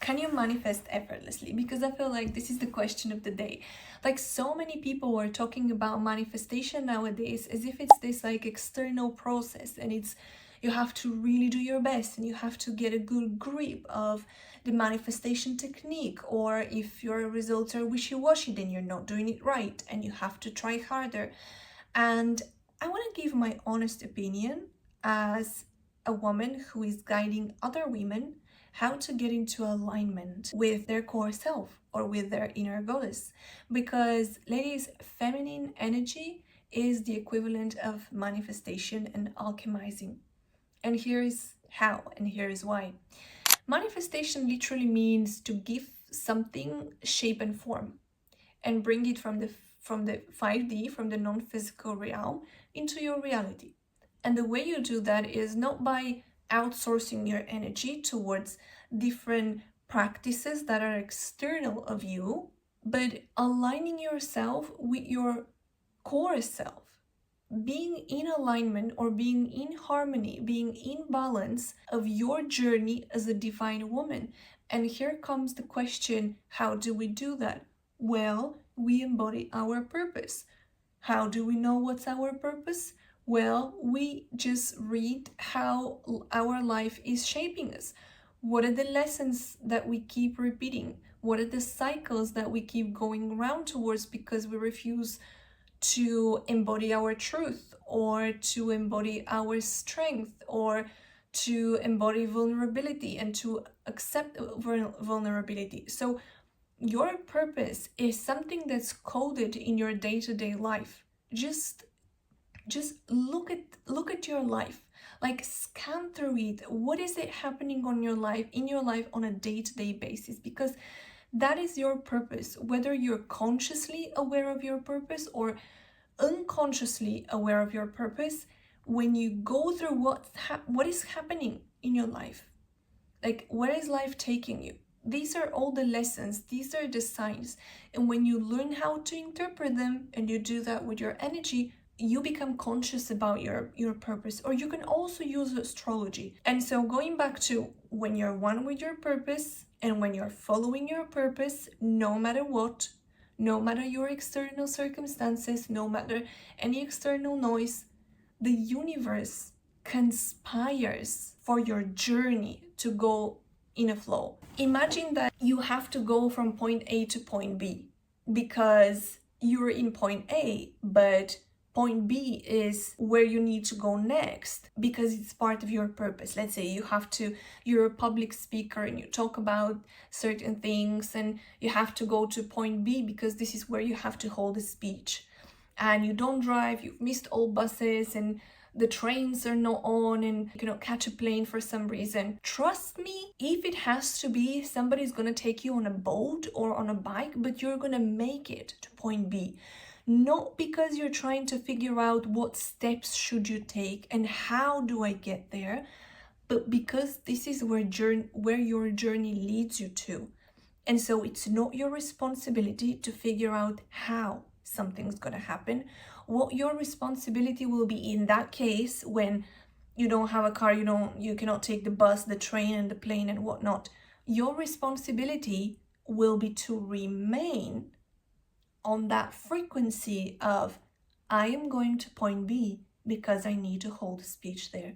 Can you manifest effortlessly? Because I feel like this is the question of the day. Like, so many people are talking about manifestation nowadays as if it's this like external process, and it's you have to really do your best and you have to get a good grip of the manifestation technique, or if your results are wishy-washy, then you're not doing it right and you have to try harder. And I want to give my honest opinion as a woman who is guiding other women how to get into alignment with their core self or with their inner goddess. Because, ladies, feminine energy is the equivalent of manifestation and alchemizing. And here is how, and here is why. Manifestation literally means to give something shape and form and bring it from the 5D, from the non-physical realm, into your reality. And the way you do that is not by outsourcing your energy towards different practices that are external of you, but aligning yourself with your core self, being in alignment or being in harmony, being in balance of your journey as a divine woman. And here comes the question, how do we do that? Well, we embody our purpose. How do we know what's our purpose? Well, we just read how our life is shaping us. What are the lessons that we keep repeating? What are the cycles that we keep going around towards because we refuse to embody our truth, or to embody our strength, or to embody vulnerability and to accept vulnerability? So your purpose is something that's coded in your day-to-day life. Just look at your life, like scan through it. What is it happening in your life on a day-to-day basis? Because that is your purpose, whether you're consciously aware of your purpose or unconsciously aware of your purpose. When you go through what is happening in your life, like where is life taking you, these are all the lessons, these are the signs. And when you learn how to interpret them and you do that with your energy, you become conscious about your purpose. Or you can also use astrology. And so going back to when you're one with your purpose and when you're following your purpose, no matter what, no matter your external circumstances, no matter any external noise, the universe conspires for your journey to go in a flow. Imagine that you have to go from point A to point B because you're in point A, but point B is where you need to go next because it's part of your purpose. Let's say you're a public speaker and you talk about certain things and you have to go to point B because this is where you have to hold a speech. And you don't drive, you've missed all buses and the trains are not on and you cannot catch a plane for some reason. Trust me, if it has to be, somebody's gonna take you on a boat or on a bike, but you're gonna make it to point B. Not because you're trying to figure out what steps should you take and how do I get there, but because this is where your journey leads you to. And so it's not your responsibility to figure out how something's gonna happen. What your responsibility will be in that case, when you don't have a car, you cannot take the bus, the train and the plane and whatnot, your responsibility will be to remain on that frequency of, I am going to point B because I need to hold a speech there.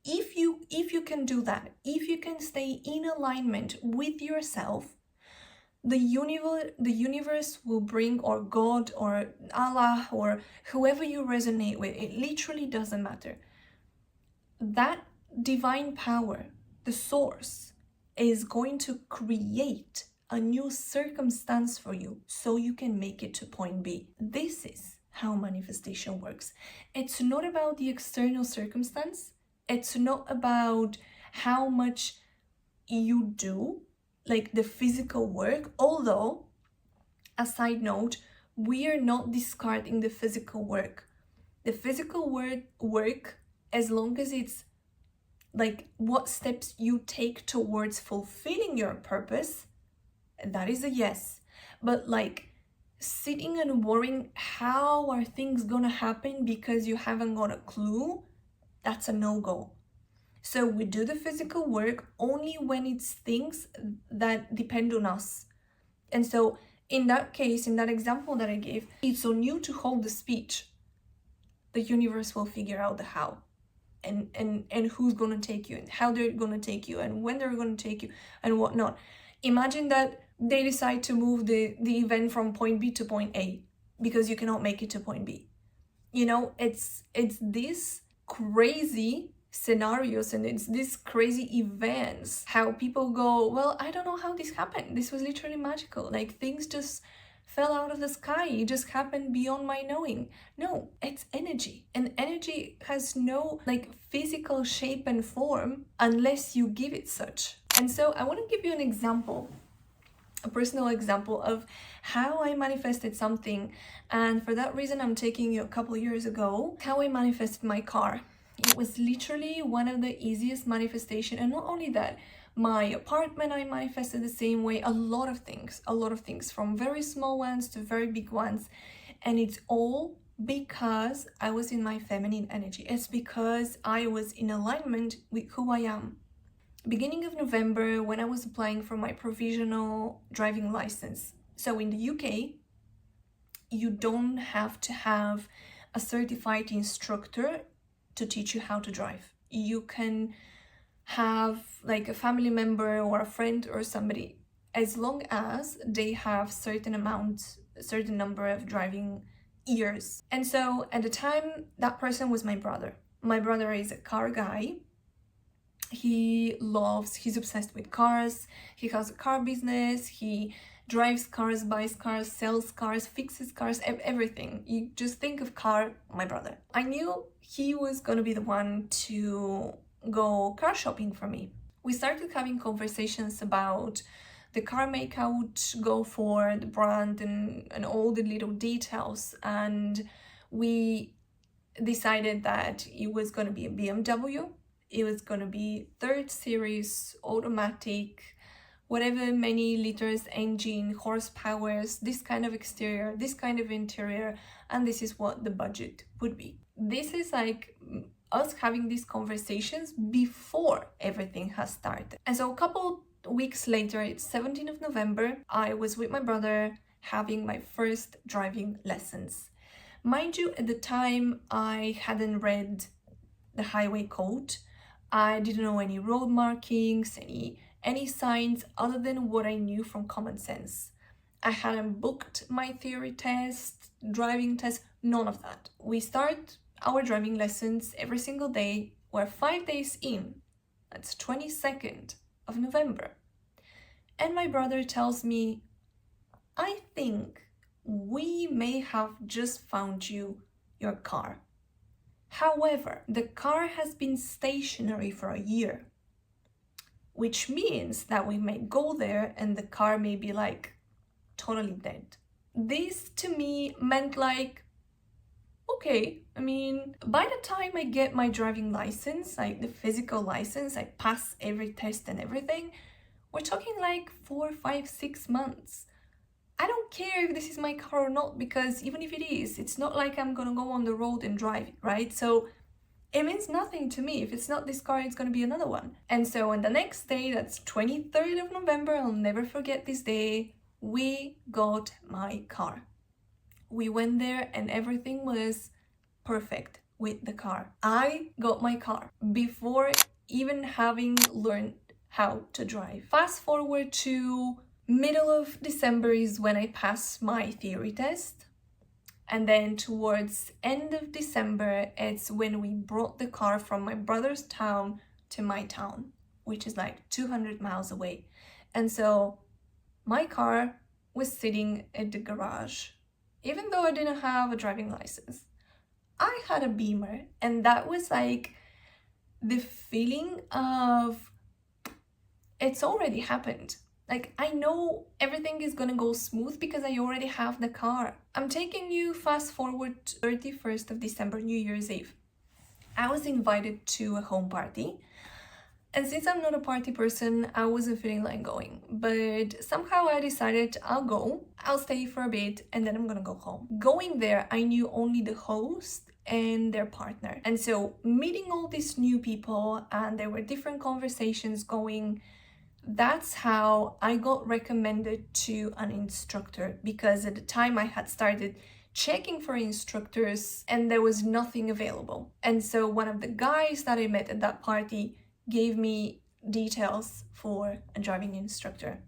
If you can do that, if you can stay in alignment with yourself, the universe will bring, or God or Allah or whoever you resonate with, it literally doesn't matter. That divine power, the source, is going to create a new circumstance for you so you can make it to point B. This is how manifestation works. It's not about the external circumstance. It's not about how much you do, like the physical work, although, a side note, we are not discarding the physical work. The physical work, as long as it's like what steps you take towards fulfilling your purpose, that is a yes. But like sitting and worrying how are things gonna happen because you haven't got a clue, that's a no-go. So we do the physical work only when it's things that depend on us. And so in that case, in that example that I gave, it's on you to hold the speech. The universe will figure out the how. And who's going to take you, and how they're going to take you, and when they're going to take you, and whatnot. Imagine that they decide to move the event from point B to point A because you cannot make it to point B. You know, it's this crazy scenarios, and it's these crazy events, how people go, well, I don't know how this happened. This was literally magical. Like, things just fell out of the sky. It just happened beyond my knowing. No, it's energy. And energy has no like physical shape and form unless you give it such. And so I want to give you an example, a personal example of how I manifested something. And for that reason, I'm taking you a couple years ago, how I manifested my car. It was literally one of the easiest manifestation. And not only that, my apartment, I manifested the same way. A lot of things, from very small ones to very big ones. And it's all because I was in my feminine energy. It's because I was in alignment with who I am. Beginning of November, when I was applying for my provisional driving license. So in the UK, you don't have to have a certified instructor to teach you how to drive. You can have like a family member or a friend or somebody, as long as they have certain number of driving years. And so at the time, that person was my brother. My brother is a car guy. He's obsessed with cars. He has a car business. He drives cars, buys cars, sells cars, fixes cars, everything. You just think of car, my brother. I knew he was gonna be the one to go car shopping for me. We started having conversations about the car make I would go for, the brand, and all the little details. And we decided that it was gonna be a BMW. It was gonna be 3rd series, automatic, whatever many liters engine, horsepowers, this kind of exterior, this kind of interior, and this is what the budget would be. This is like us having these conversations before everything has started. And so a couple weeks later, it's 17th of November, I was with my brother having my first driving lessons. Mind you, at the time, I hadn't read the highway code. I didn't know any road markings, any signs other than what I knew from common sense. I hadn't booked my theory test, driving test, none of that. We start our driving lessons every single day. We're 5 days in. That's 22nd of November. And my brother tells me, I think we may have just found you your car. However, the car has been stationary for a year, which means that we may go there and the car may be like totally dead. This to me meant like, okay, I mean, by the time I get my driving license, like the physical license, I pass every test and everything, we're talking like 4, 5, 6 months. I don't care if this is my car or not, because even if it is, it's not like I'm gonna go on the road and drive it, right? So it means nothing to me. If it's not this car, it's gonna be another one. And so on the next day, that's 23rd of November, I'll never forget this day, we got my car. We went there and everything was perfect with the car. I got my car before even having learned how to drive. Fast forward to middle of December is when I passed my theory test. And then towards end of December, it's when we brought the car from my brother's town to my town, which is like 200 miles away. And so my car was sitting at the garage. Even though I didn't have a driving license, I had a Beamer, and that was like the feeling of it's already happened. Like, I know everything is gonna go smooth because I already have the car. I'm taking you fast forward to 31st of December, New Year's Eve. I was invited to a home party. And since I'm not a party person, I wasn't feeling like going. But somehow I decided I'll go, I'll stay for a bit, and then I'm gonna go home. Going there, I knew only the host and their partner. And so meeting all these new people, and there were different conversations going, that's how I got recommended to an instructor, because at the time I had started checking for instructors and there was nothing available. And so one of the guys that I met at that party gave me details for a driving instructor.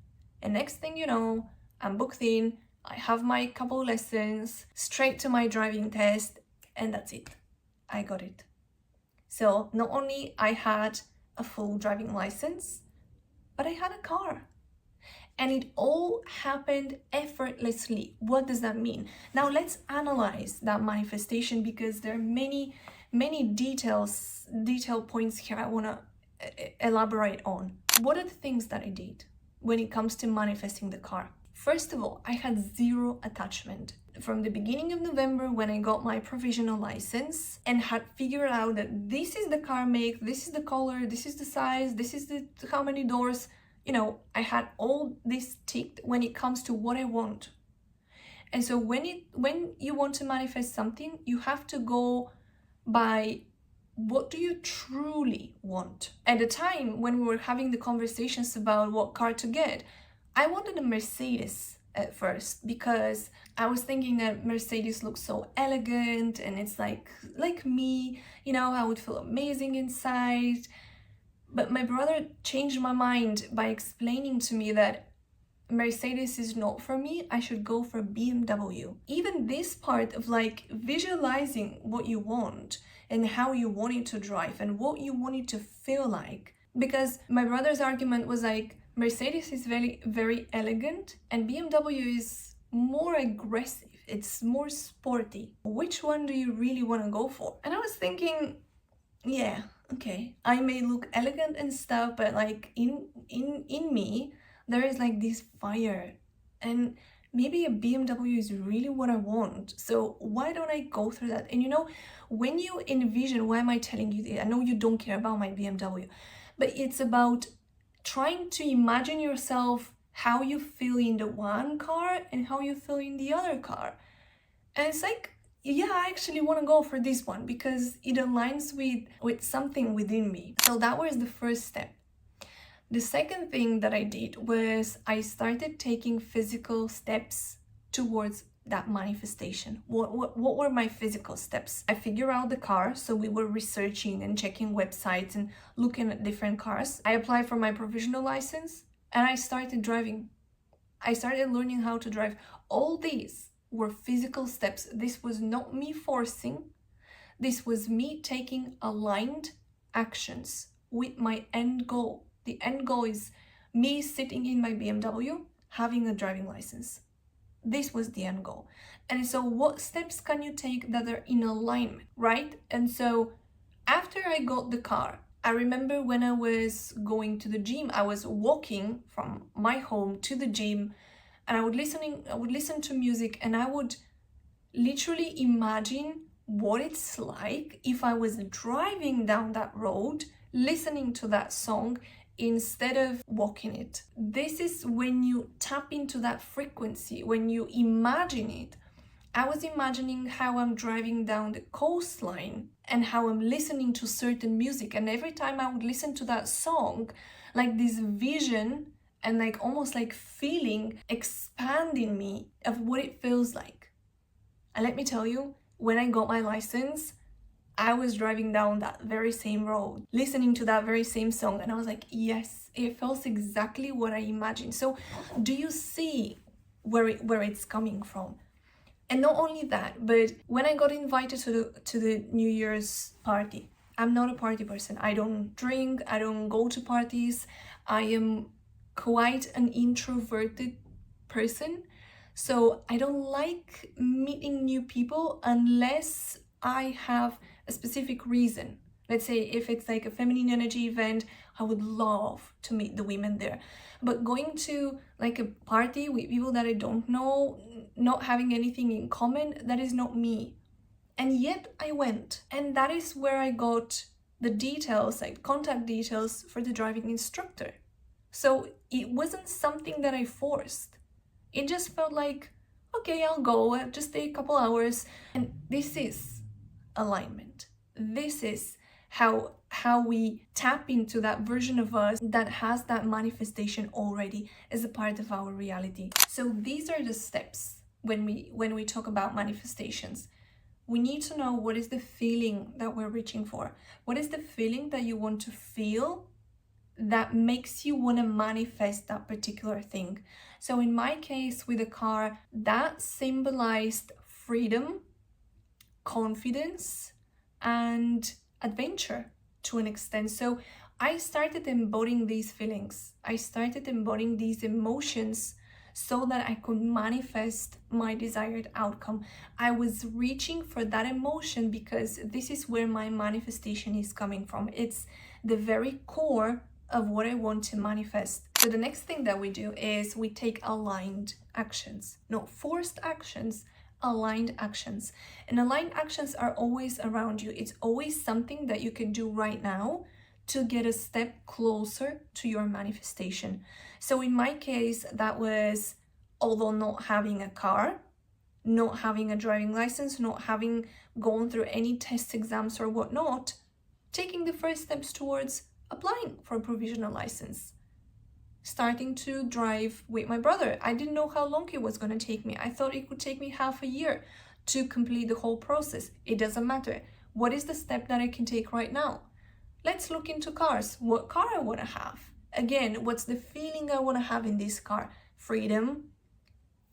And next thing you know, I'm booked in, I have my couple lessons, straight to my driving test, and that's it. I got it. So not only I had a full driving license, but I had a car. And it all happened effortlessly. What does that mean? Now let's analyze that manifestation, because there are many detail points here I want to elaborate on. What are the things that I did when it comes to manifesting the car? First of all, I had zero attachment. From the beginning of November, when I got my provisional license and had figured out that this is the car make, this is the color, this is the size, this is the how many doors, I had all this ticked when it comes to what I want. And so when you want to manifest something, you have to go by what do you truly want. At the time when we were having the conversations about what car to get, I wanted a Mercedes at first, because I was thinking that Mercedes looks so elegant and it's like me, I would feel amazing inside. But my brother changed my mind by explaining to me that Mercedes is not for me, I should go for BMW. Even this part of visualizing what you want and how you want it to drive and what you want it to feel like. Because my brother's argument was Mercedes is very, very elegant and BMW is more aggressive. It's more sporty. Which one do you really want to go for? And I was thinking, yeah, okay, I may look elegant and stuff, but in me, there is this fire, and maybe a BMW is really what I want. So why don't I go through that? And when you envision, why am I telling you this? I know you don't care about my BMW, but it's about trying to imagine yourself how you feel in the one car and how you feel in the other car. And it's yeah, I actually want to go for this one because it aligns with something within me. So that was the first step. The second thing that I did was I started taking physical steps towards that manifestation. What were my physical steps? I figured out the car, so we were researching and checking websites and looking at different cars. I applied for my provisional license and I started driving. I started learning how to drive. All these were physical steps. This was not me forcing. This was me taking aligned actions with my end goal. The end goal is me sitting in my BMW, having a driving license. This was the end goal. And so what steps can you take that are in alignment, right? And so after I got the car, I remember when I was going to the gym, I was walking from my home to the gym, and I would listen to music, and I would literally imagine what it's like if I was driving down that road, listening to that song instead of walking it. This is when you tap into that frequency, when you imagine it. I was imagining how I'm driving down the coastline and how I'm listening to certain music, and every time I would listen to that song, this vision and almost feeling expanding me of what it feels like. And let me tell you, when I got my license, I was driving down that very same road, listening to that very same song, and I was like, yes, it feels exactly what I imagined. So do you see where it's coming from? And not only that, but when I got invited to the New Year's party, I'm not a party person. I don't drink, I don't go to parties. I am quite an introverted person. So I don't like meeting new people unless I have a specific reason. Let's say if it's a feminine energy event, I would love to meet the women there. But going to a party with people that I don't know, not having anything in common, that is not me. And yet I went. And that is where I got the details, contact details for the driving instructor. So it wasn't something that I forced. It just felt okay, I'll go, just take a couple hours. And this is alignment. This is how we tap into that version of us that has that manifestation already as a part of our reality. So these are the steps when we talk about manifestations. We need to know what is the feeling that we're reaching for. What is the feeling that you want to feel that makes you want to manifest that particular thing? So in my case with a car, that symbolized freedom, confidence, and adventure to an extent. So I started embodying these feelings. I started embodying these emotions so that I could manifest my desired outcome. I was reaching for that emotion because this is where my manifestation is coming from. It's the very core of what I want to manifest. So the next thing that we do is we take aligned actions, not forced actions, aligned actions. And aligned actions are always around you. It's always something that you can do right now to get a step closer to your manifestation. So in my case, that was, although not having a car, not having a driving license, not having gone through any test exams or whatnot, taking the first steps towards applying for a provisional license, starting to drive with my brother. I didn't know how long it was going to take me. I thought it could take me half a year to complete the whole process. It doesn't matter. What is the step that I can take right now? Let's look into cars. What car I want to have? Again, what's the feeling I want to have in this car? Freedom,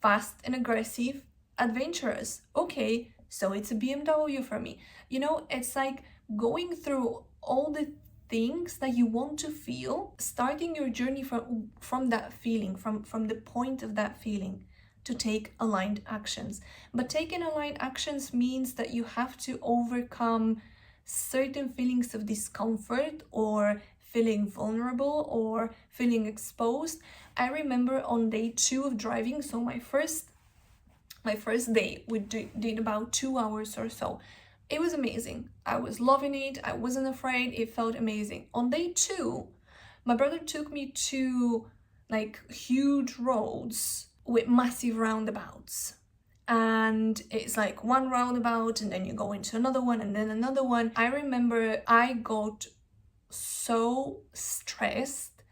fast and aggressive, adventurous. Okay, so it's a BMW for me. You know, it's like going through all the things that you want to feel, starting your journey from that feeling, from the point of that feeling, to take aligned actions. But taking aligned actions means that you have to overcome certain feelings of discomfort or feeling vulnerable or feeling exposed. I remember on day 2 of driving, so my first day, we did about 2 hours or so. It was amazing. I was loving it. I wasn't afraid. It felt amazing. On day 2, my brother took me to like huge roads with massive roundabouts. And it's like one roundabout and then you go into another one and then another one. I remember I got so stressed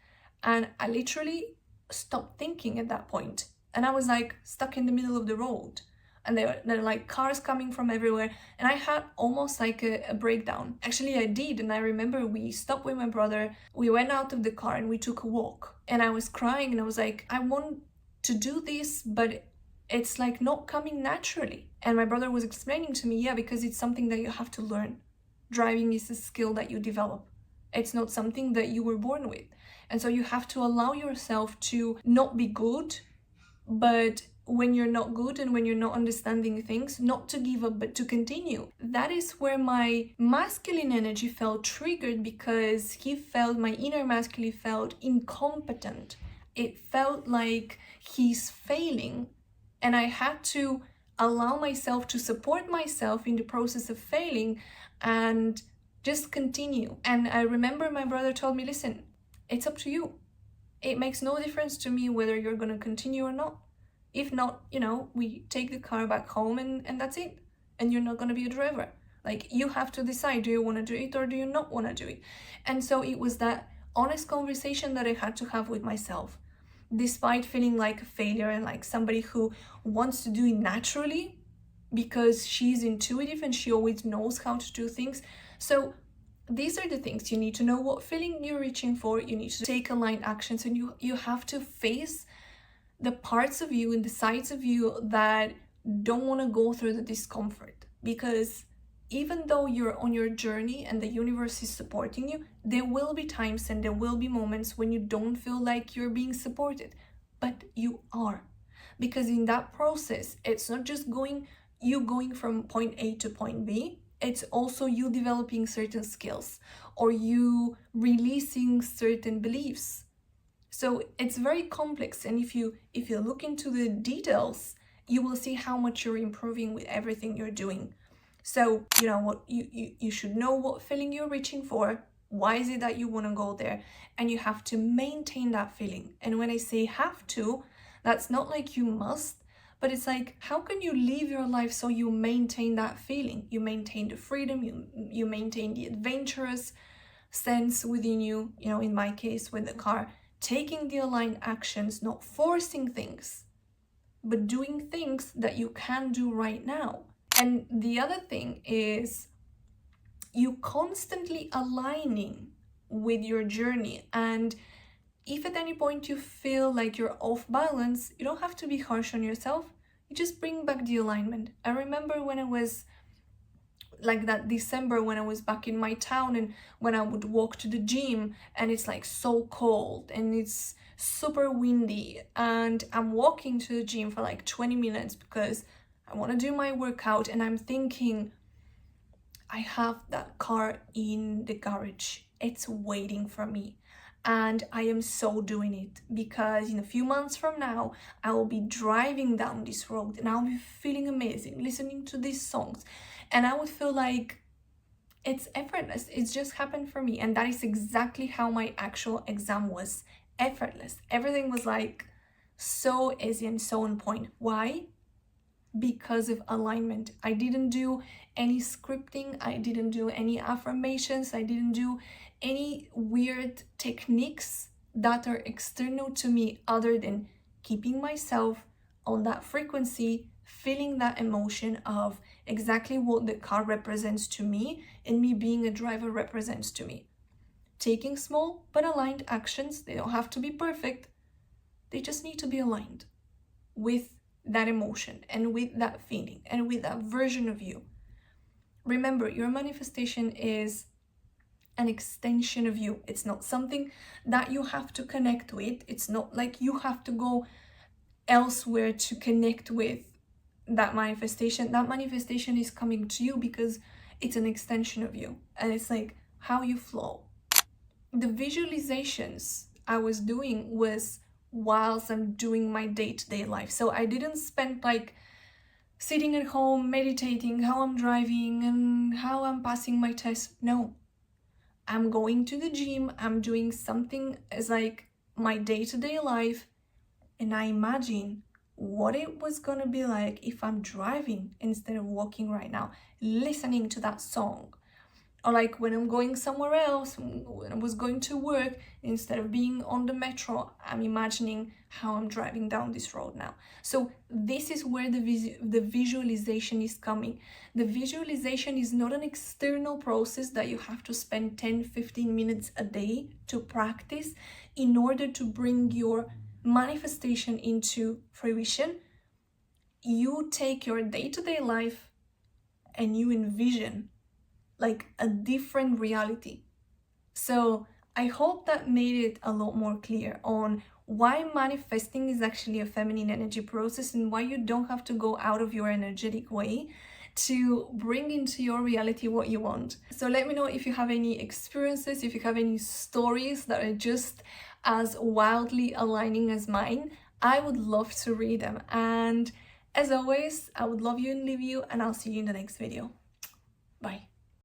and I literally stopped thinking at that point. And I was like stuck in the middle of the road. And there were like cars coming from everywhere. And I had almost like a breakdown. Actually, I did. And I remember we stopped with my brother. We went out of the car and we took a walk. And I was crying and I was like, I want to do this, but it's like not coming naturally. And my brother was explaining to me, yeah, because it's something that you have to learn. Driving is a skill that you develop. It's not something that you were born with. And so you have to allow yourself to not be good, but when you're not good and when you're not understanding things, not to give up, but to continue. That is where my masculine energy felt triggered because my inner masculine felt incompetent. It felt like he's failing. And I had to allow myself to support myself in the process of failing and just continue. And I remember my brother told me, listen, it's up to you. It makes no difference to me whether you're going to continue or not. If not, we take the car back home and that's it. And you're not going to be a driver. Like, you have to decide, do you want to do it or do you not want to do it? And so it was that honest conversation that I had to have with myself. Despite feeling like a failure and like somebody who wants to do it naturally because she's intuitive and she always knows how to do things. So these are the things. You need to know what feeling you're reaching for. You need to take aligned actions, and you have to face the parts of you and the sides of you that don't want to go through the discomfort. Because even though you're on your journey and the universe is supporting you, there will be times and there will be moments when you don't feel like you're being supported, but you are. Because in that process, it's not just going from point A to point B, it's also you developing certain skills or you releasing certain beliefs. So it's very complex, and if you look into the details, you will see how much you're improving with everything you're doing. So what you should know what feeling you're reaching for. Why is it that you want to go there? And you have to maintain that feeling. And when I say have to, that's not like you must, But it's like, how can you live your life so you maintain that feeling? You maintain the freedom, you maintain the adventurous sense within you, in my case with the car, taking the aligned actions, not forcing things, but doing things that you can do right now. And the other thing is you constantly aligning with your journey. And if at any point you feel like you're off balance, you don't have to be harsh on yourself. You just bring back the alignment. I remember when I was like that December, when I was back in my town, and when I would walk to the gym and it's like so cold and it's super windy, and I'm walking to the gym for like 20 minutes because I want to do my workout, and I'm thinking, I have that car in the garage, it's waiting for me, and I am so doing it because in a few months from now I will be driving down this road and I'll be feeling amazing listening to these songs, and I would feel like it's effortless. It's just happened for me. And that is exactly how my actual exam was. Effortless. Everything was like so easy and so on point. Why? Because of alignment. I didn't do any scripting, I didn't do any affirmations, I didn't do any weird techniques that are external to me, other than keeping myself on that frequency, feeling that emotion of exactly what the car represents to me and me being a driver represents to me. Taking small but aligned actions. They don't have to be perfect, they just need to be aligned with that emotion and with that feeling and with that version of you. Remember, your manifestation is an extension of you. It's not something that you have to connect with. It's not like you have to go elsewhere to connect with that manifestation. That manifestation is coming to you because it's an extension of you, and it's like how you flow. The visualizations I was doing was whilst I'm doing my day-to-day life. So I didn't spend like sitting at home meditating how I'm driving and how I'm passing my test. No, I'm going to the gym, I'm doing something as like my day-to-day life, and I imagine what it was gonna be like if I'm driving instead of walking right now, listening to that song. Or like when I'm going somewhere else, when I was going to work, instead of being on the metro, I'm imagining how I'm driving down this road now. So this is where the visualization is coming. The visualization is not an external process that you have to spend 10-15 minutes a day to practice in order to bring your manifestation into fruition. You take your day-to-day life and you envision like a different reality. So I hope that made it a lot more clear on why manifesting is actually a feminine energy process, and why you don't have to go out of your energetic way to bring into your reality what you want. So let me know if you have any experiences, if you have any stories that are just as wildly aligning as mine. I would love to read them. And as always, I would love you and leave you, and I'll see you in the next video. Bye.